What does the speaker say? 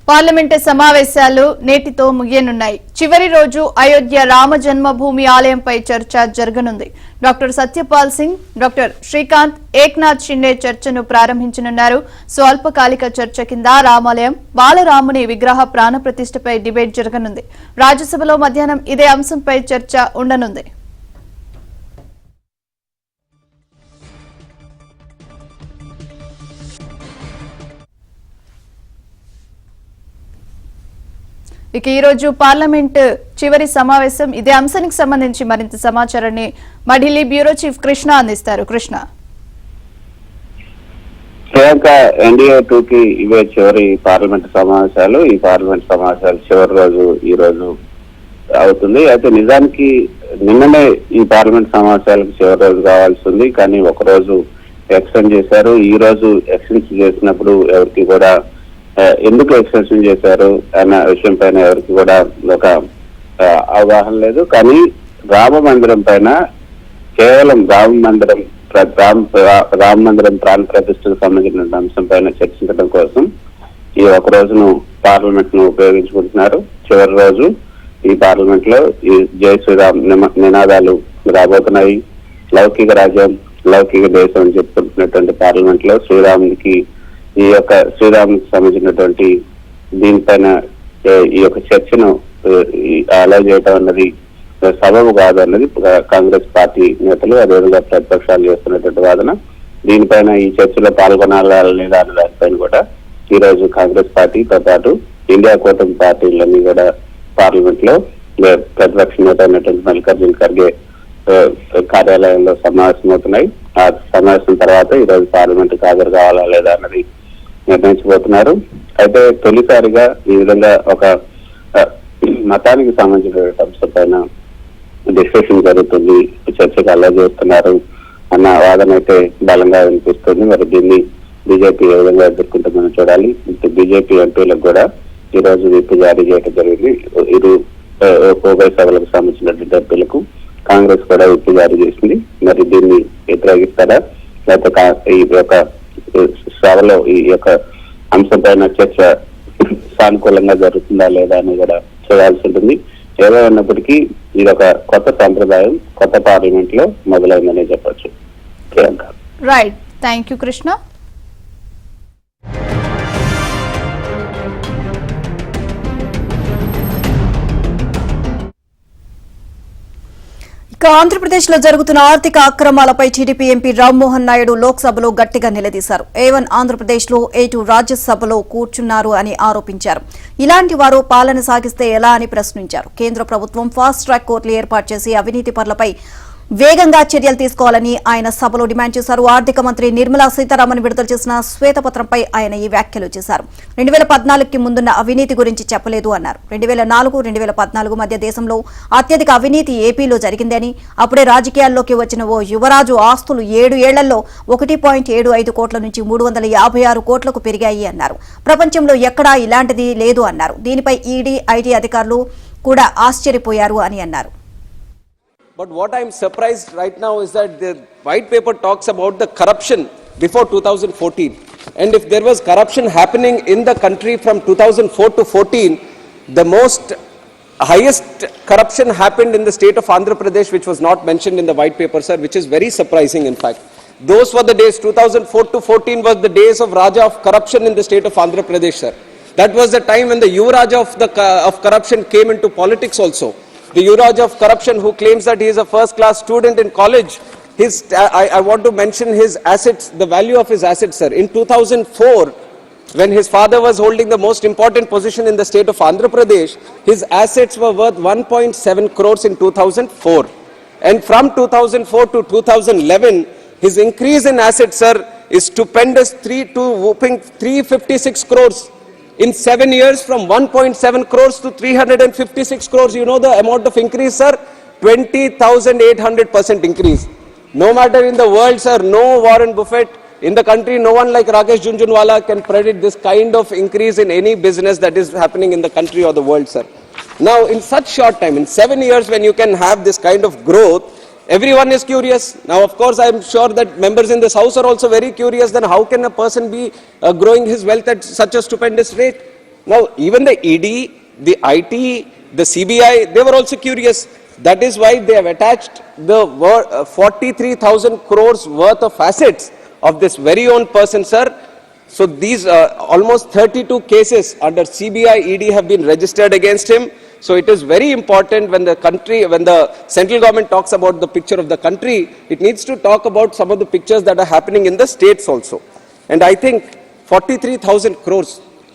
Parliament సమావేశాలు నేటితో ముగియనున్నాయి. చివరి రోజు అయోధ్య రామ జన్మభూమి ఆలయంపై చర్చ జరగనుంది. డాక్టర్ సత్యపాల్ సింగ్, డాక్టర్ శ్రీకాంత్, ఏక్నాథ్ షిండే చర్చను ప్రారంభించనున్నారు. స్వల్పకాలిక చర్చ కింద రామాలయం, బాలరాముని విగ్రహ ప్రాణప్రతిష్ఠపై డిబేట్ జరగనుంది. రాజ్యసభలో మధ్యాహ్నం ఇదే అంశంపై చర్చ ఉండనుంది. ఇక ఈ రోజు పార్లమెంట్ చివరి సమావేశం. ఇదే అంశానికి సంబంధించి మరింత సమాచారాన్ని మా ఢిల్లీ బ్యూరో చీఫ్ కృష్ణ అందిస్తారు. కృష్ణ, ప్రియాంక, ఎన్డీఏ 2కి ఇవే చివరి పార్లమెంట్ సమావేశాలు. ఈ పార్లమెంట్ సమావేశాలు చివరి రోజు ఈ రోజు అవుతుంది. అయితే నిజానికి నిన్ననే ఈ పార్లమెంట్ సమావేశాలకు చివరి రోజు కావాల్సి ఉంది, కానీ ఒక రోజు ఎక్స్టెండ్ చేశారు. ఈ రోజు ఎక్స్టెన్షన్ చేసినప్పుడు ఎవరికి కూడా ఎందుకు ఎక్స్టెన్షన్ చేశారు అన్న విషయం పైన ఎవరికి కూడా ఒక అవగాహన లేదు. కానీ రామ మందిరం పైన కేవలం రామ మందిరం ప్రాణ ప్రతిష్టకు సంబంధించిన అంశం పైన చర్చించడం కోసం ఈ ఒక రోజును పార్లమెంట్ ను ఉపయోగించుకుంటున్నారు. చివరి రోజు ఈ పార్లమెంట్ లో ఈ జై శ్రీరామ్ నినాదాలు రాబోతున్నాయి. లౌకిక రాజ్యం, లౌకిక దేశం అని చెప్పుకుంటున్నటువంటి పార్లమెంట్ లో శ్రీరామునికి శ్రీరామునికి సంబంధించినటువంటి దీనిపైన ఈ యొక్క చర్చను అలౌ చేయడం అన్నది సబబు కాదు అన్నది కాంగ్రెస్ పార్టీ నేతలు, అదేవిధంగా ప్రతిపక్షాలు చేస్తున్నటువంటి వాదన. దీనిపైన ఈ చర్చలో పాల్గొనాలా లేదా అన్న దానిపైన కూడా ఈ రోజు కాంగ్రెస్ పార్టీతో పాటు ఇండియా కూటమి పార్టీలన్నీ కూడా పార్లమెంట్ లో ప్రతిపక్ష నేత అయినటువంటి మల్లికార్జున ఖర్గే కార్యాలయంలో సమావేశమవుతున్నాయి. ఆ సమావేశం తర్వాత ఈ రోజు పార్లమెంట్ హాజరు కావాలా లేదా అన్నది నిర్ణయించబోతున్నారు. అయితే తొలిసారిగా ఈ విధంగా ఒక మతానికి సంబంధించిన అంశం పైన డిస్కషన్ జరుగుతుంది, చర్చకు అలా చేస్తున్నారు అన్న వాదన అయితే బలంగా వినిపిస్తుంది. మరి దీన్ని బీజేపీ ఏ విధంగా ఎదుర్కొంటుందని చూడాలి. బీజేపీ ఎంపీలకు కూడా ఈ రోజు విప్ జారీ చేయడం జరిగింది. ఉభయ సభలకు సంబంధించినటువంటి ఎంపీలకు కాంగ్రెస్ కూడా విప్ జారీ చేసింది. మరి దీన్ని వ్యతిరేకిస్తారా, లేకపోతే ఈ యొక్క సభలో ఈ యొక్క అంశం పైన చర్చ సానుకూలంగా జరుగుతుందా లేదా అని కూడా చూడాల్సి ఉంటుంది. ఏదైనప్పటికీ ఇది ఒక కొత్త సాంప్రదాయం కొత్త పార్లమెంట్ లో మొదలైందనే చెప్పొచ్చు. Priyanka, right, thank you Krishna. Andhra Pradesh లో జరుగుతున్న ఆర్థిక అక్రమాలపై టీడీపీ ఎంపీ రామ్మోహన్ నాయుడు లోక్సభలో గట్టిగా నిలదీశారు. A1 ఆంధ్రప్రదేశ్ లో A2 రాజ్యసభలో కూర్చున్నారు అని ఆరోపించారు. ఇలాంటి వారు పాలన సాగిస్తే ఎలా అని ప్రశ్నించారు. కేంద్ర ప్రభుత్వం ఫాస్ట్ ట్రాక్ కోర్టులు ఏర్పాటు చేసి అవినీతి పరులపై వేగంగా చర్యలు తీసుకోవాలని ఆయన సభలో డిమాండ్ చేశారు. ఆర్థిక మంత్రి నిర్మలా సీతారామన్ విడుదల చేసిన శ్వేతపత్రంపై ఆయన ఈ వ్యాఖ్యలు చేశారు. 2014కి ముందున్న అవినీతి గురించి చెప్పలేదు అన్నారు. 2004-2014 మధ్య దేశంలో అత్యధిక అవినీతి ఏపీలో జరిగిందని, అప్పుడే రాజకీయాల్లోకి వచ్చిన ఓ యువరాజు ఆస్తులు 7 ఏళ్లలో 1.75 కోట్ల నుంచి 356 కోట్లకు పెరిగాయి అన్నారు. ప్రపంచంలో ఎక్కడా ఇలాంటిది లేదు అన్నారు. దీనిపై ఈడీ, ఐటీ అధికారులు కూడా ఆశ్చర్యపోయారు అని అన్నారు. But what I am surprised right now is that the white paper talks about the corruption before 2014. And if there was corruption happening in the country from 2004 to 14, the highest corruption happened in the state of Andhra Pradesh, which was not mentioned in the white paper, sir, which is very surprising in fact. Those were the days, 2004 to 14 was the days of Raja of corruption in the state of Andhra Pradesh, sir. That was the time when the Yuvaraja of corruption came into politics also. The Yuvaraja of corruption who claims that he is a first class student in college. I want to mention his assets, the value of his assets, sir. In 2004, when his father was holding the most important position in the state of Andhra Pradesh, his assets were worth 1.7 crores in 2004. And from 2004 to 2011, his increase in assets, sir, is stupendous, 356 crores. In 7 years, from 1.7 crores to 356 crores, you know the amount of increase, sir? 20,800% increase. No matter in the world, sir, no Warren Buffett, in the country, no one like Rakesh Jhunjhunwala can predict this kind of increase in any business that is happening in the country or the world, sir. Now, in such short time, in 7 years, when you can have this kind of growth, everyone is curious. Now, of course, I am sure that members in this house are also very curious. Then how can a person be growing his wealth at such a stupendous rate? Now, even the ED, the IT, the CBI, they were also curious. That is why they have attached the 43,000 crores worth of assets of this very own person, sir. So these almost 32 cases under CBI ED have been registered against him. So it is very important when the central government talks about the picture of the country, it needs to talk about some of the pictures that are happening in the states also. And I think 43,000 crores,